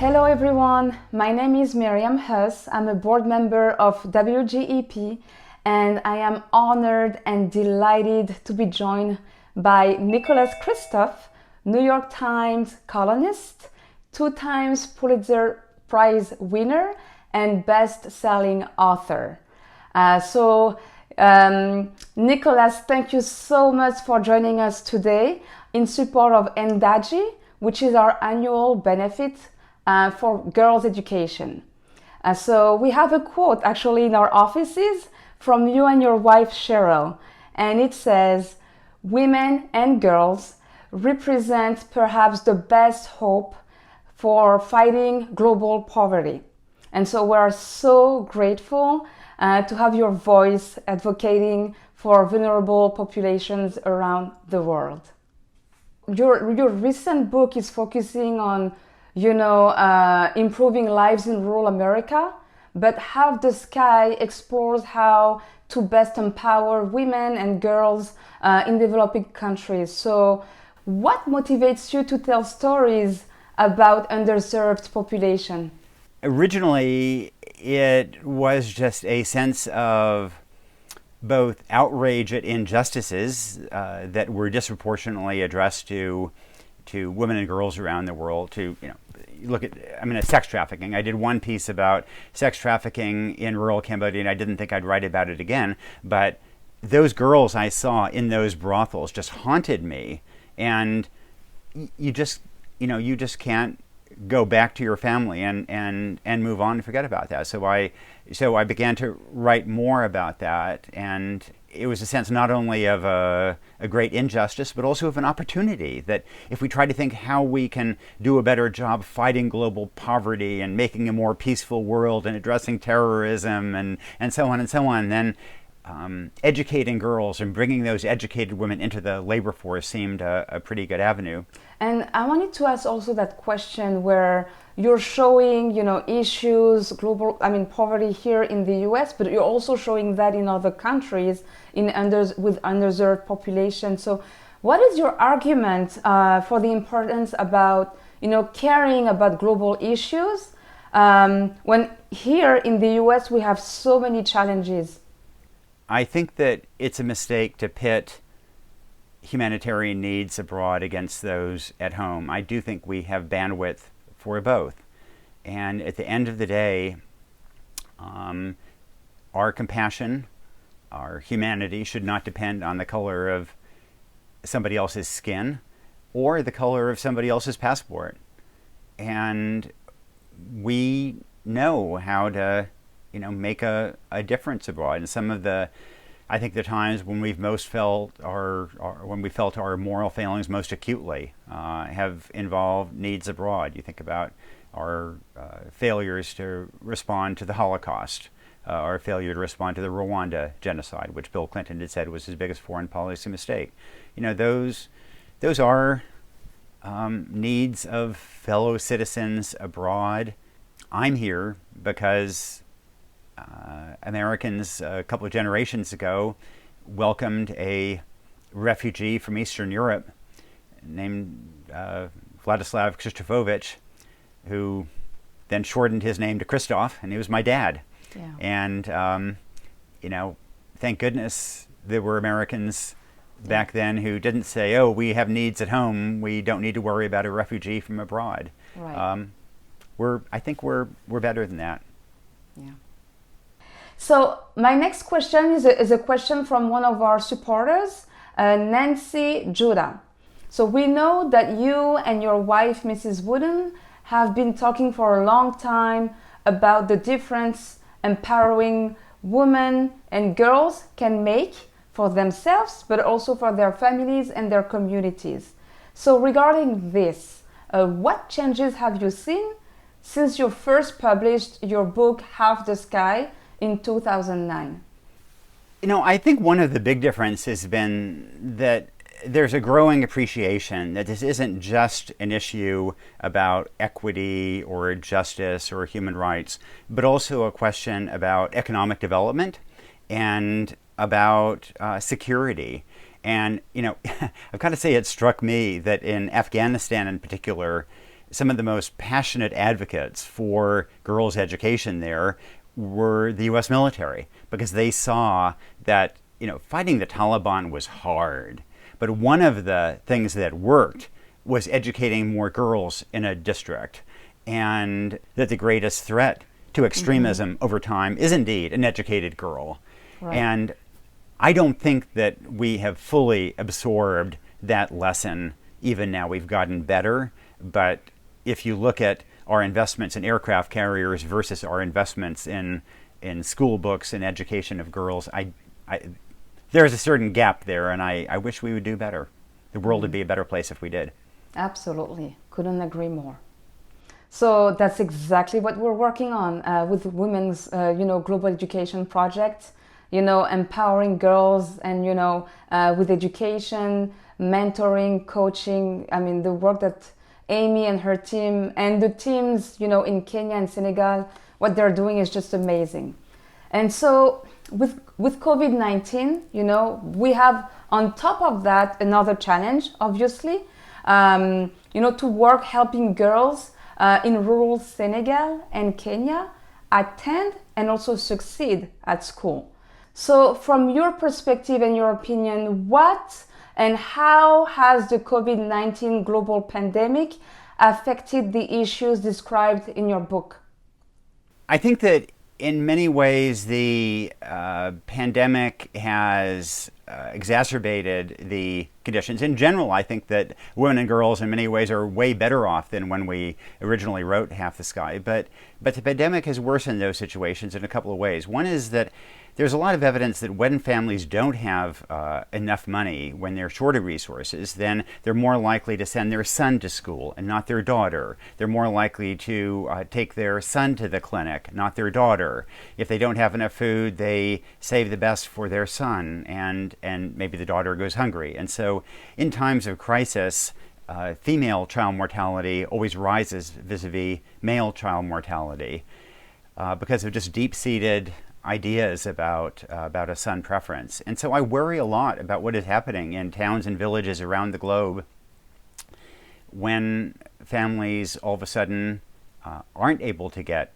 Hello everyone, my name is Miriam Huss. I'm a board member of WGEP and I am honored and delighted to be joined by Nicholas Kristof, New York Times columnist, 2 times Pulitzer Prize winner and best-selling author. Nicholas, thank you so much for joining us today in support of Ndajee, which is our annual benefit for girls' education. So we have a quote actually in our offices from you and your wife Cheryl, and it says, "Women and girls represent perhaps the best hope for fighting global poverty." And so we are so grateful to have your voice advocating for vulnerable populations around the world. Your recent book is focusing on improving lives in rural America, but Half the Sky explores how to best empower women and girls in developing countries. So what motivates you to tell stories about underserved population? Originally, it was just a sense of both outrage at injustices that were disproportionately addressed to women and girls around the world. Sex trafficking. I did one piece about sex trafficking in rural Cambodia, and I didn't think I'd write about it again. But those girls I saw in those brothels just haunted me, and you just can't go back to your family and move on and forget about that. So I began to write more about that, and it was a sense not only of a great injustice, but also of an opportunity that if we try to think how we can do a better job fighting global poverty and making a more peaceful world and addressing terrorism and so on, then educating girls and bringing those educated women into the labor force seemed a pretty good avenue. And I wanted to ask also that question where you're showing, issues, poverty here in the US, but you're also showing that in other countries with underserved population. So what is your argument for the importance about, caring about global issues when here in the US we have so many challenges? I think that it's a mistake to pit humanitarian needs abroad against those at home. I do think we have bandwidth for both. And at the end of the day, our compassion, our humanity should not depend on the color of somebody else's skin or the color of somebody else's passport. And we know how to make a difference abroad. And some of the times when we've most felt when we felt our moral failings most acutely have involved needs abroad. You think about our failures to respond to the Holocaust, our failure to respond to the Rwanda genocide, which Bill Clinton had said was his biggest foreign policy mistake. Those are needs of fellow citizens abroad. I'm here because Americans a couple of generations ago welcomed a refugee from Eastern Europe named Vladislav Kristofovich, who then shortened his name to Kristof, and he was my dad. Yeah. And thank goodness there were Americans back then who didn't say, "Oh, we have needs at home. We don't need to worry about a refugee from abroad." Right. I think we're better than that. Yeah. So my next question is a question from one of our supporters, Nancy Judah. So we know that you and your wife, Mrs. Wooden, have been talking for a long time about the difference empowering women and girls can make for themselves, but also for their families and their communities. So regarding this, what changes have you seen since you first published your book, Half the Sky, in 2009? I think one of the big differences has been that there's a growing appreciation that this isn't just an issue about equity or justice or human rights, but also a question about economic development and about security. And, I've got to say it struck me that in Afghanistan in particular, some of the most passionate advocates for girls' education there were the U.S. military, because they saw that, fighting the Taliban was hard. But one of the things that worked was educating more girls in a district, and that the greatest threat to extremism over time is indeed an educated girl. Right. And I don't think that we have fully absorbed that lesson. Even now, we've gotten better, but if you look at our investments in aircraft carriers versus our investments in school books and education of girls, there's a certain gap there, and I wish we would do better. The world would be a better place if we did. Absolutely. Couldn't agree more. So that's exactly what we're working on with Women's, Global Education Project, empowering girls and, with education, mentoring, coaching. I mean, the work that Amy and her team and the teams, in Kenya and Senegal, what they're doing is just amazing. And so with COVID-19, we have on top of that another challenge, obviously, to work helping girls in rural Senegal and Kenya attend and also succeed at school. So from your perspective and your opinion, what and how has the COVID-19 global pandemic affected the issues described in your book? I think that in many ways the pandemic has exacerbated the conditions. In general, I think that women and girls in many ways are way better off than when we originally wrote Half the Sky. But the pandemic has worsened those situations in a couple of ways. One is that there's a lot of evidence that when families don't have enough money, when they're short of resources, then they're more likely to send their son to school and not their daughter. They're more likely to take their son to the clinic, not their daughter. If they don't have enough food, they save the best for their son, and maybe the daughter goes hungry. And so in times of crisis, female child mortality always rises vis-a-vis male child mortality because of just deep-seated ideas about a son preference. And so I worry a lot about what is happening in towns and villages around the globe when families all of a sudden aren't able to get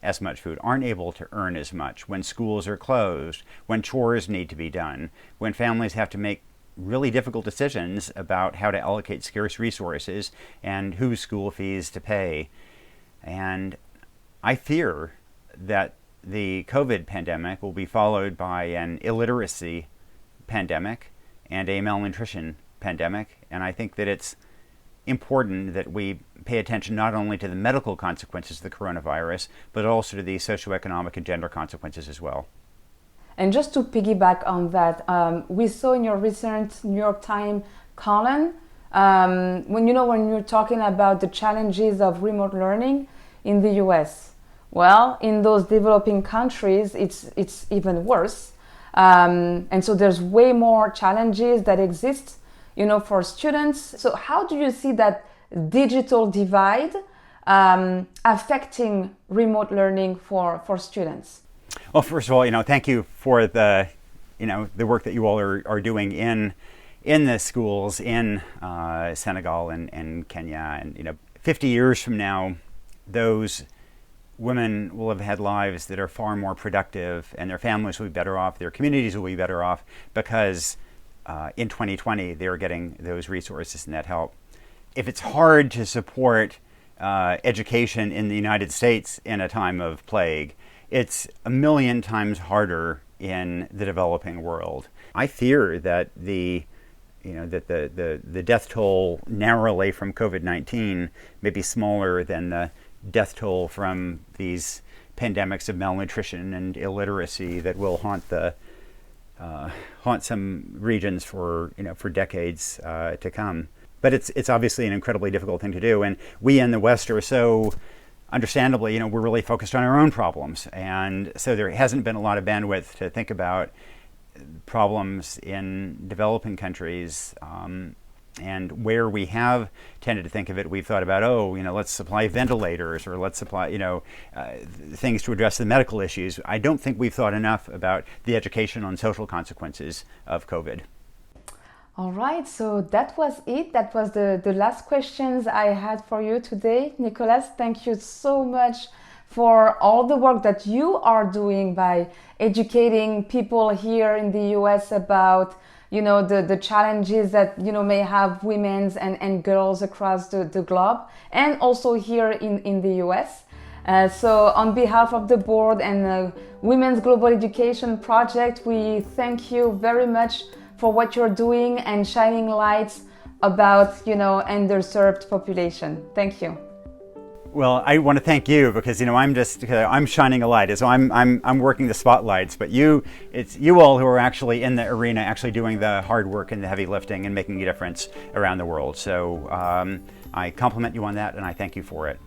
as much food, aren't able to earn as much, when schools are closed, when chores need to be done, when families have to make really difficult decisions about how to allocate scarce resources and whose school fees to pay. And I fear that the COVID pandemic will be followed by an illiteracy pandemic and a malnutrition pandemic. And I think that it's important that we pay attention not only to the medical consequences of the coronavirus, but also to the socioeconomic and gender consequences as well. And just to piggyback on that, we saw in your recent New York Times column, when you're talking about the challenges of remote learning in the US. Well, in those developing countries, it's even worse. And so there's way more challenges that exist, for students. So how do you see that digital divide affecting remote learning for students? Well, first of all, thank you for the work that you all are doing in the schools in Senegal and Kenya. And 50 years from now, those women will have had lives that are far more productive, and their families will be better off, their communities will be better off, because in 2020 they are getting those resources and that help. If it's hard to support education in the United States in a time of plague, it's a million times harder in the developing world. I fear that the death toll narrowly from COVID-19 may be smaller than the death toll from these pandemics of malnutrition and illiteracy that will haunt some regions for decades to come. But it's obviously an incredibly difficult thing to do, and we in the West are so understandably, we're really focused on our own problems, and so there hasn't been a lot of bandwidth to think about problems in developing countries. And where we have tended to think of it, we've thought about, let's supply ventilators, or let's supply, things to address the medical issues. I don't think we've thought enough about the educational and social consequences of COVID. All right, so that was it. That was the last questions I had for you today. Nicolas, thank you so much for all the work that you are doing by educating people here in the US about, the challenges that, may have women's and girls across the globe and also here in the US. So on behalf of the board and the Women's Global Education Project, we thank you very much for what you're doing and shining lights about, underserved population. Thank you. Well, I want to thank you because I'm shining a light, so I'm working the spotlights. But it's you all who are actually in the arena, actually doing the hard work and the heavy lifting and making a difference around the world. So I compliment you on that, and I thank you for it.